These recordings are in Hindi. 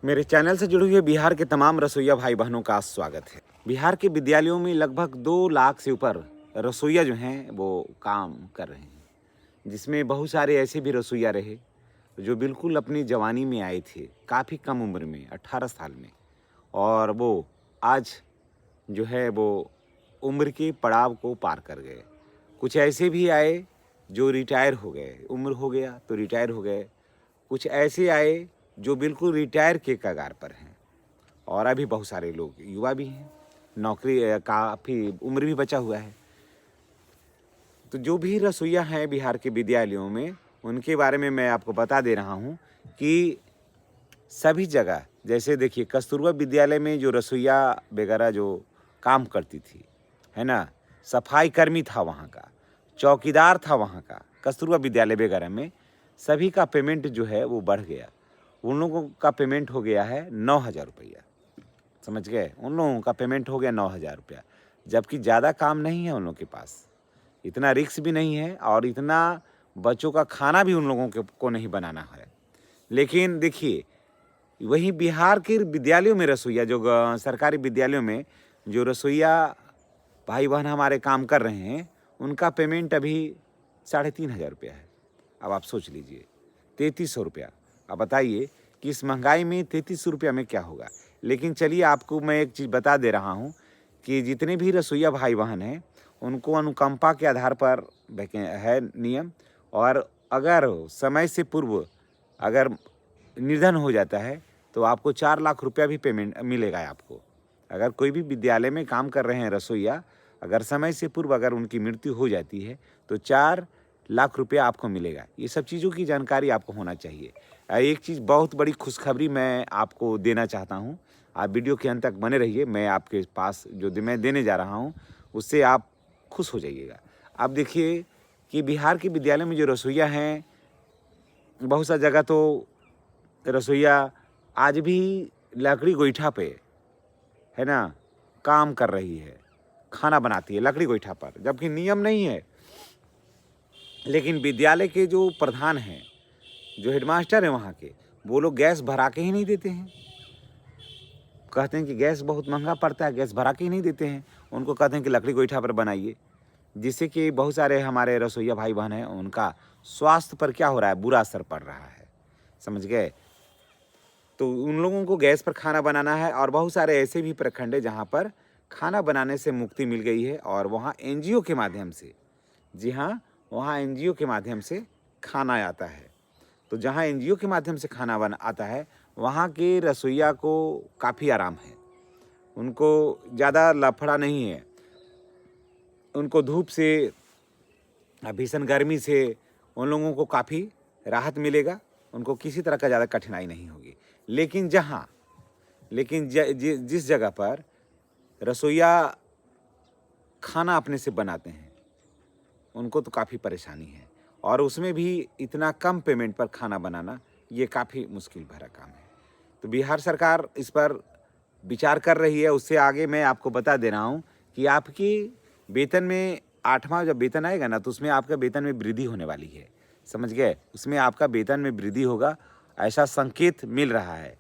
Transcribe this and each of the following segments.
मेरे चैनल से जुड़े हुए बिहार के तमाम रसोइया भाई बहनों का स्वागत है। बिहार के विद्यालयों में लगभग 2 लाख से ऊपर रसोइया जो हैं वो काम कर रहे हैं, जिसमें बहुत सारे ऐसे भी रसोइया रहे जो बिल्कुल अपनी जवानी में आए थे, काफ़ी कम उम्र में 18 साल में, और वो आज जो है वो उम्र के पड़ाव को पार कर गए। कुछ ऐसे भी आए जो रिटायर हो गए, उम्र हो गया तो रिटायर हो गए। कुछ ऐसे आए जो बिल्कुल रिटायर के कगार पर हैं, और अभी बहुत सारे लोग युवा भी हैं, नौकरी काफ़ी उम्र भी बचा हुआ है। तो जो भी रसोइया हैं बिहार के विद्यालयों में, उनके बारे में मैं आपको बता दे रहा हूँ कि सभी जगह, जैसे देखिए कस्तूरबा विद्यालय में जो रसोइया वगैरह जो काम करती थी, है ना, सफाई कर्मी था वहाँ का, चौकीदार था वहाँ का, कस्तूरबा विद्यालय वगैरह में सभी का पेमेंट जो है वो बढ़ गया। उन लोगों का पेमेंट हो गया है 9,000 रुपया, समझ गए? उन लोगों का पेमेंट हो गया 9,000 रुपया, जबकि ज़्यादा काम नहीं है उन लोगों के पास, इतना रिस्क भी नहीं है, और इतना बच्चों का खाना भी उन लोगों को नहीं बनाना है। लेकिन देखिए, वहीं बिहार के विद्यालयों में रसोइया जो सरकारी विद्यालयों में जो रसोइया भाई बहन हमारे काम कर रहे हैं, उनका पेमेंट अभी 3,500 रुपया है। अब आप सोच लीजिए, 3,300 रुपया। अब बताइए कि इस महंगाई में 3,300 रुपया में क्या होगा। लेकिन चलिए, आपको मैं एक चीज़ बता दे रहा हूँ कि जितने भी रसोइया भाई बहन हैं, उनको अनुकंपा के आधार पर है नियम, और अगर समय से पूर्व अगर निधन हो जाता है तो आपको 4 लाख रुपया भी पेमेंट मिलेगा आपको। अगर कोई भी विद्यालय में काम कर रहे हैं रसोइया, अगर समय से पूर्व अगर उनकी मृत्यु हो जाती है तो 4 लाख रुपया आपको मिलेगा। ये सब चीज़ों की जानकारी आपको होना चाहिए। एक चीज़ बहुत बड़ी खुशखबरी मैं आपको देना चाहता हूँ, आप वीडियो के अंत तक बने रहिए। मैं आपके पास जो मैं देने जा रहा हूँ उससे आप खुश हो जाइएगा। आप देखिए कि बिहार के विद्यालय में जो रसोइया हैं, बहुत सा जगह तो रसोइया आज भी लकड़ी गोईठा पे, है ना, काम कर रही है, खाना बनाती है लकड़ी गोईठा पर, जबकि नियम नहीं है। लेकिन विद्यालय के जो प्रधान हैं, जो हेडमास्टर हैं वहाँ के, वो लोग गैस भरा के ही नहीं देते हैं। कहते हैं कि गैस बहुत महंगा पड़ता है, गैस भरा के ही नहीं देते हैं। उनको कहते हैं कि लकड़ी गोईठा पर बनाइए, जिससे कि बहुत सारे हमारे रसोइया भाई बहन हैं, उनका स्वास्थ्य पर क्या हो रहा है, बुरा असर पड़ रहा है, समझ गए? तो उन लोगों को गैस पर खाना बनाना है, और बहुत सारे ऐसे भी प्रखंड है जहाँ पर खाना बनाने से मुक्ति मिल गई है, और वहाँ एनजीओ के माध्यम से, जी हाँ, वहाँ एनजीओ के माध्यम से खाना आता है। तो जहाँ एनजीओ के माध्यम से खाना बन आता है, वहाँ के रसोइया को काफ़ी आराम है, उनको ज़्यादा लफड़ा नहीं है, उनको धूप से, भीषण गर्मी से उन लोगों को काफ़ी राहत मिलेगा, उनको किसी तरह का ज़्यादा कठिनाई नहीं होगी। लेकिन जिस जगह पर रसोइया खाना अपने से बनाते हैं, उनको तो काफ़ी परेशानी है, और उसमें भी इतना कम पेमेंट पर खाना बनाना, ये काफ़ी मुश्किल भरा काम है। तो बिहार सरकार इस पर विचार कर रही है। उससे आगे मैं आपको बता दे रहा हूँ कि आपकी वेतन में 8वां जब वेतन आएगा ना, तो उसमें आपका वेतन में वृद्धि होने वाली है, समझ गए? उसमें आपका वेतन में वृद्धि होगा, ऐसा संकेत मिल रहा है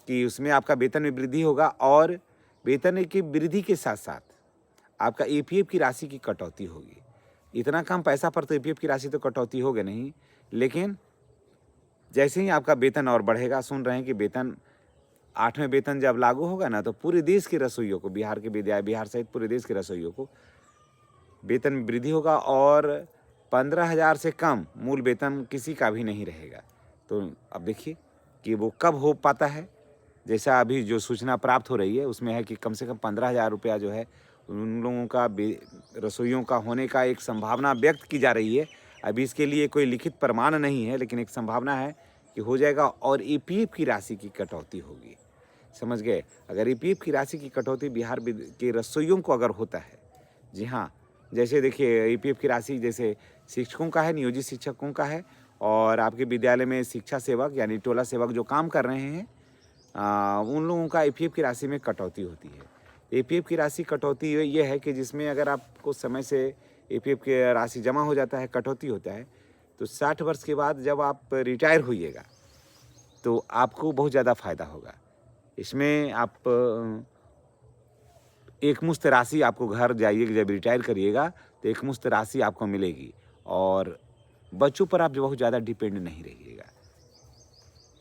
कि उसमें आपका वेतन में वृद्धि होगा, और वेतन की वृद्धि के साथ साथ आपका ईपीएफ की राशि की कटौती होगी। इतना कम पैसा पर तो ईपीएफ की राशि तो कटौती होगी नहीं, लेकिन जैसे ही आपका वेतन और बढ़ेगा, सुन रहे हैं कि वेतन 8वें वेतन जब लागू होगा ना, तो पूरे देश के रसोइयों को, बिहार सहित पूरे देश के रसोइयों को वेतन में वृद्धि होगा, और 15,000 से कम मूल वेतन किसी का भी नहीं रहेगा। तो अब देखिए कि वो कब हो पाता है। जैसा अभी जो सूचना प्राप्त हो रही है उसमें है कि कम से कम 15,000 रुपया जो है उन लोगों का रसोइयों का होने का एक संभावना व्यक्त की जा रही है। अभी इसके लिए कोई लिखित प्रमाण नहीं है, लेकिन एक संभावना है कि हो जाएगा, और ईपीएफ की राशि की कटौती होगी, समझ गए? अगर ईपीएफ की राशि की कटौती बिहार के रसोइयों को अगर होता है, जी हाँ, जैसे देखिए ईपीएफ की राशि जैसे शिक्षकों का है, नियोजित शिक्षकों का है, और आपके विद्यालय में शिक्षा सेवक यानी टोला सेवक जो काम कर रहे हैं, उन लोगों का ईपीएफ की राशि में कटौती होती है। ईपीएफ की राशि कटौती ये है कि जिसमें अगर आपको समय से ईपीएफ की राशि जमा हो जाता है, कटौती होता है, तो 60 वर्ष के बाद जब आप रिटायर होइएगा, तो आपको बहुत ज़्यादा फ़ायदा होगा। इसमें आप एक मुश्त राशि आपको घर जाइए जब रिटायर करिएगा तो एक मुश्त राशि आपको मिलेगी और बच्चों पर आप जो बहुत ज़्यादा डिपेंड नहीं रहिएगा।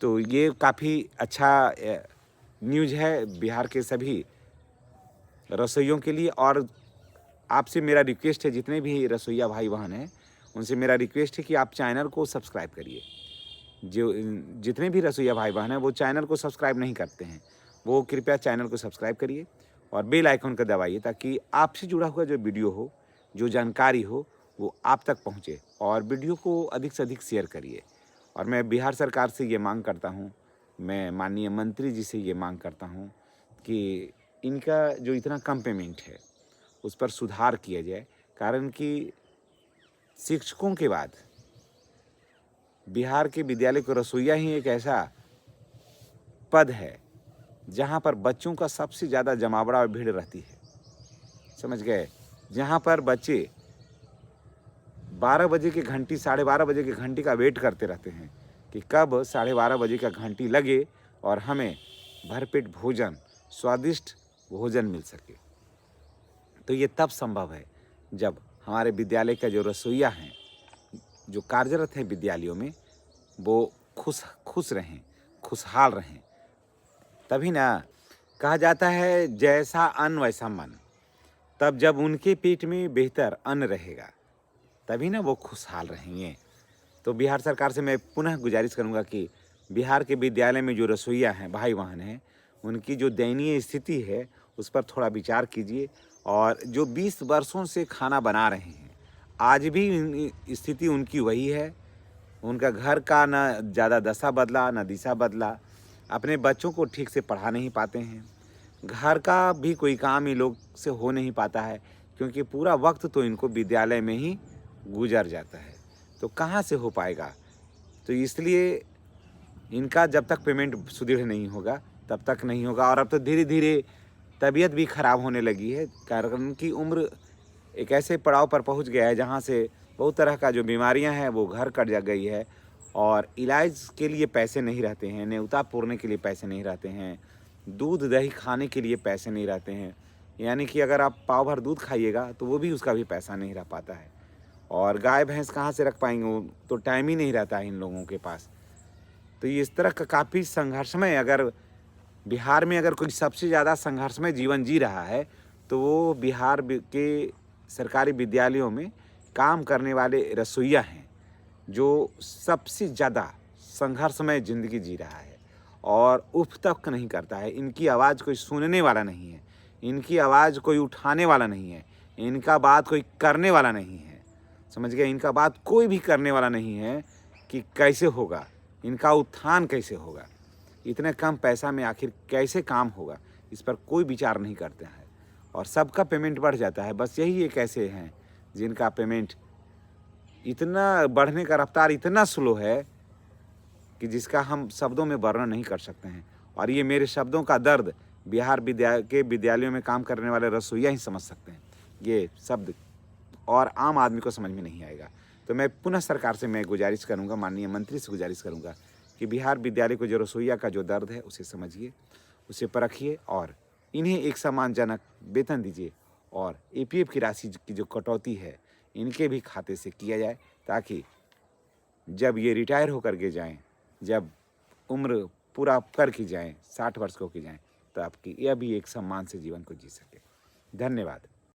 तो ये काफ़ी अच्छा न्यूज़ है बिहार के सभी रसोइयों के लिए। और आपसे मेरा रिक्वेस्ट है, जितने भी रसोइया भाई बहन हैं उनसे मेरा रिक्वेस्ट है कि आप चैनल को सब्सक्राइब करिए। जो जितने भी रसोइया भाई बहन हैं वो चैनल को सब्सक्राइब नहीं करते हैं, वो कृपया चैनल को सब्सक्राइब करिए और बेल आइकन को दबाइए ताकि आपसे जुड़ा हुआ जो वीडियो हो, जो जानकारी हो, वो आप तक पहुँचे। और वीडियो को अधिक से अधिक शेयर करिए। और मैं बिहार सरकार से ये मांग करता हूँ, मैं माननीय मंत्री जी से ये मांग करता हूँ कि इनका जो इतना कम पेमेंट है उस पर सुधार किया जाए। कारण कि शिक्षकों के बाद बिहार के विद्यालय को रसोइया ही एक ऐसा पद है जहाँ पर बच्चों का सबसे ज़्यादा जमावड़ा और भीड़ रहती है, समझ गए। जहाँ पर बच्चे 12 बजे की घंटी, 12:30 बजे की घंटी का वेट करते रहते हैं कि कब 12:30 बजे का घंटी लगे और हमें भरपेट भोजन, स्वादिष्ट भोजन मिल सके। तो ये तब संभव है जब हमारे विद्यालय का जो रसोइया हैं, जो कार्यरत हैं विद्यालयों में, वो खुश रहें, खुशहाल रहें। तभी ना कहा जाता है जैसा अन्न वैसा मन। तब जब उनके पेट में बेहतर अन्न रहेगा तभी ना वो खुशहाल रहेंगे। तो बिहार सरकार से मैं पुनः गुजारिश करूंगा कि बिहार के विद्यालय में जो रसोइया हैं, भाई बहन हैं, उनकी जो दयनीय स्थिति है उस पर थोड़ा विचार कीजिए। और जो 20 वर्षों से खाना बना रहे हैं, आज भी स्थिति उनकी वही है। उनका घर का ना ज़्यादा दशा बदला ना दिशा बदला। अपने बच्चों को ठीक से पढ़ा नहीं पाते हैं। घर का भी कोई काम इन लोग से हो नहीं पाता है क्योंकि पूरा वक्त तो इनको विद्यालय में ही गुजर जाता है। तो कहाँ से हो पाएगा। तो इसलिए इनका जब तक पेमेंट सुदृढ़ नहीं होगा तब तक नहीं होगा। और अब तो धीरे धीरे तबीयत भी ख़राब होने लगी है, कारण की उम्र एक ऐसे पड़ाव पर पहुंच गया है जहां से बहुत तरह का जो बीमारियां हैं वो घर कर जा गई है और इलाज के लिए पैसे नहीं रहते हैं, न्योता पूरने के लिए पैसे नहीं रहते हैं, दूध दही खाने के लिए पैसे नहीं रहते हैं। यानी कि अगर आप पाव भर दूध खाइएगा तो वो भी उसका भी पैसा नहीं रह पाता है। और गाय भैंस कहाँ से रख पाएंगे, वो तो टाइम ही नहीं रहता है इन लोगों के पास। तो ये इस तरह का काफ़ी संघर्षमय, अगर बिहार में अगर कोई सबसे ज़्यादा संघर्षमय जीवन जी रहा है तो वो बिहार के सरकारी विद्यालयों में काम करने वाले रसोइया हैं, जो सबसे ज़्यादा संघर्षमय ज़िंदगी जी रहा है और उफ तक नहीं करता है। इनकी आवाज़ कोई सुनने वाला नहीं है, इनकी आवाज़ कोई उठाने वाला नहीं है, इनका बात कोई करने वाला नहीं है, समझ गए। इनका बात कोई भी करने वाला नहीं है कि कैसे होगा, इनका उत्थान कैसे होगा, इतने कम पैसा में आखिर कैसे काम होगा, इस पर कोई विचार नहीं करते हैं। और सबका पेमेंट बढ़ जाता है। बस यही एक ऐसे हैं जिनका पेमेंट इतना बढ़ने का रफ्तार इतना स्लो है कि जिसका हम शब्दों में वर्णन नहीं कर सकते हैं। और ये मेरे शब्दों का दर्द बिहार के विद्यालयों में काम करने वाले रसोइया ही समझ सकते हैं। ये शब्द और आम आदमी को समझ में नहीं आएगा। तो मैं पुनः सरकार से मैं गुजारिश करूँगा, माननीय मंत्री से गुजारिश करूँगा कि बिहार विद्यालय को जो रसोइया का जो दर्द है उसे समझिए, उसे परखिए और इन्हें एक सम्मानजनक वेतन दीजिए। और APF की राशि की जो कटौती है इनके भी खाते से किया जाए, ताकि जब ये रिटायर होकर के जाएं, जब उम्र पूरा कर के जाएं, 60 वर्ष को की जाएं, तो आपकी यह भी एक सम्मान से जीवन को जी सके। धन्यवाद।